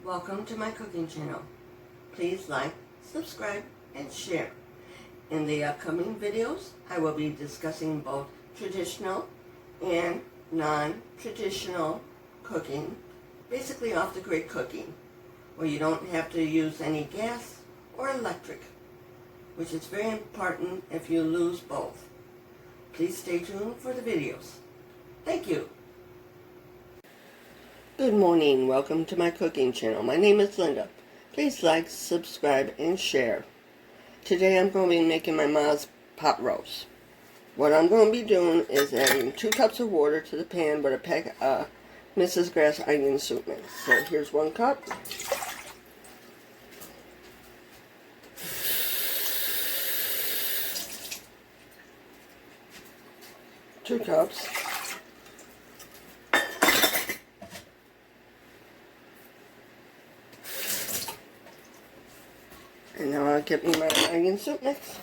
Welcome to my cooking channel. Please like, subscribe, and share. In the upcoming videos, I will be discussing both traditional and non-traditional cooking, basically off-the-grid cooking, where you don't have to use any gas or electric, which is very important if you lose both. Please stay tuned for the videos. Thank you. Good morning. Welcome to my cooking channel. My name is Linda. Please like, subscribe, and share. Today I'm going to be making my mom's pot roast. What I'm going to be doing is adding 2 cups of water to the pan with a pack of Mrs. Grass onion soup mix. So here's 1 cup. 2 cups. And now I'll get me my onion soup mix.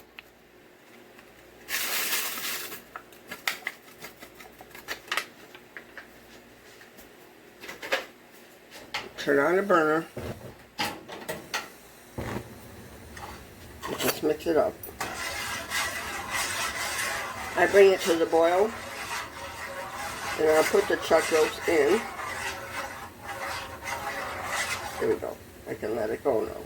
Turn on the burner. And just mix it up. I bring it to the boil. And I'll put the chuck roast in. There we go. I can let it go now.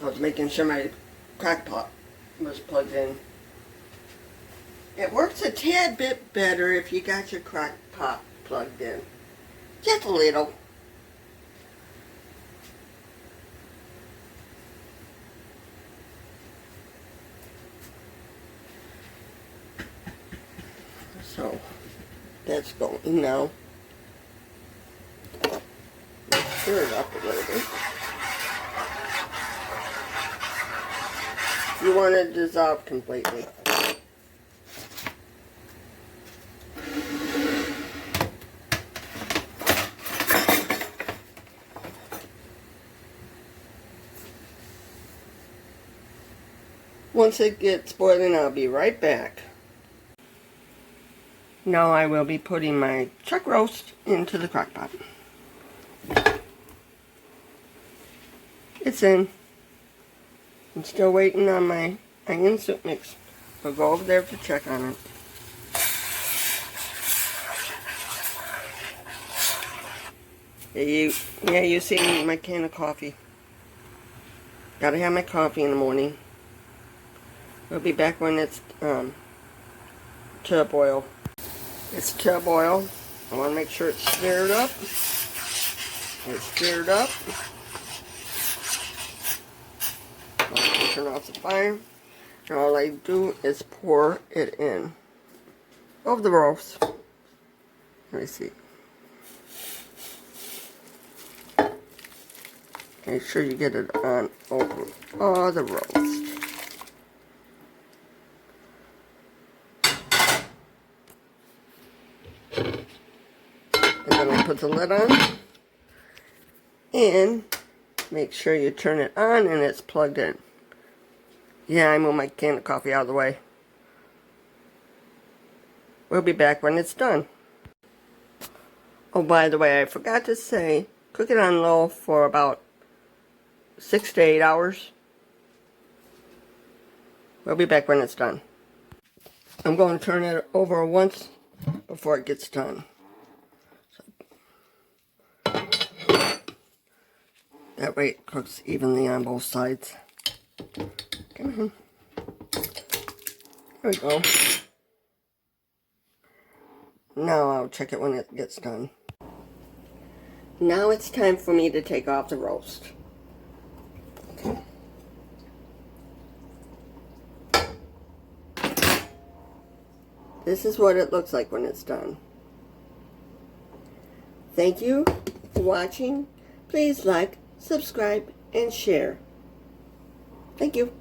I was making sure my crock pot was plugged in. It works a tad bit better if you got your crock pot plugged in. Just a little. So, that's going now. Stir it up a little bit. You want it to dissolve completely. Once it gets boiling, I'll be right back. Now I will be putting my chuck roast into the crock pot. It's in. I'm still waiting on my onion soup mix. I'll go over there to check on it. Yeah, you see my can of coffee. Gotta have my coffee in the morning. I'll be back when it's to a boil. It's to a boil. I want to make sure it's stirred up. It's stirred up. I'll turn off the fire. And all I do is pour it in over the roast. Let me see. Make sure you get it on over all the roast. And then I'll put the lid on. And make sure you turn it on and it's plugged in. Yeah, I moved my can of coffee out of the way. We'll be back when it's done. Oh, by the way, I forgot to say, cook it on low for about 6 to 8 hours. We'll be back when it's done. I'm going to turn it over once before it gets done. That way it cooks evenly on both sides. Come on. There we go. Now I'll check it when it gets done. Now it's time for me to take off the roast. This is what it looks like when it's done. Thank you for watching. Please like, subscribe, and share. Thank you.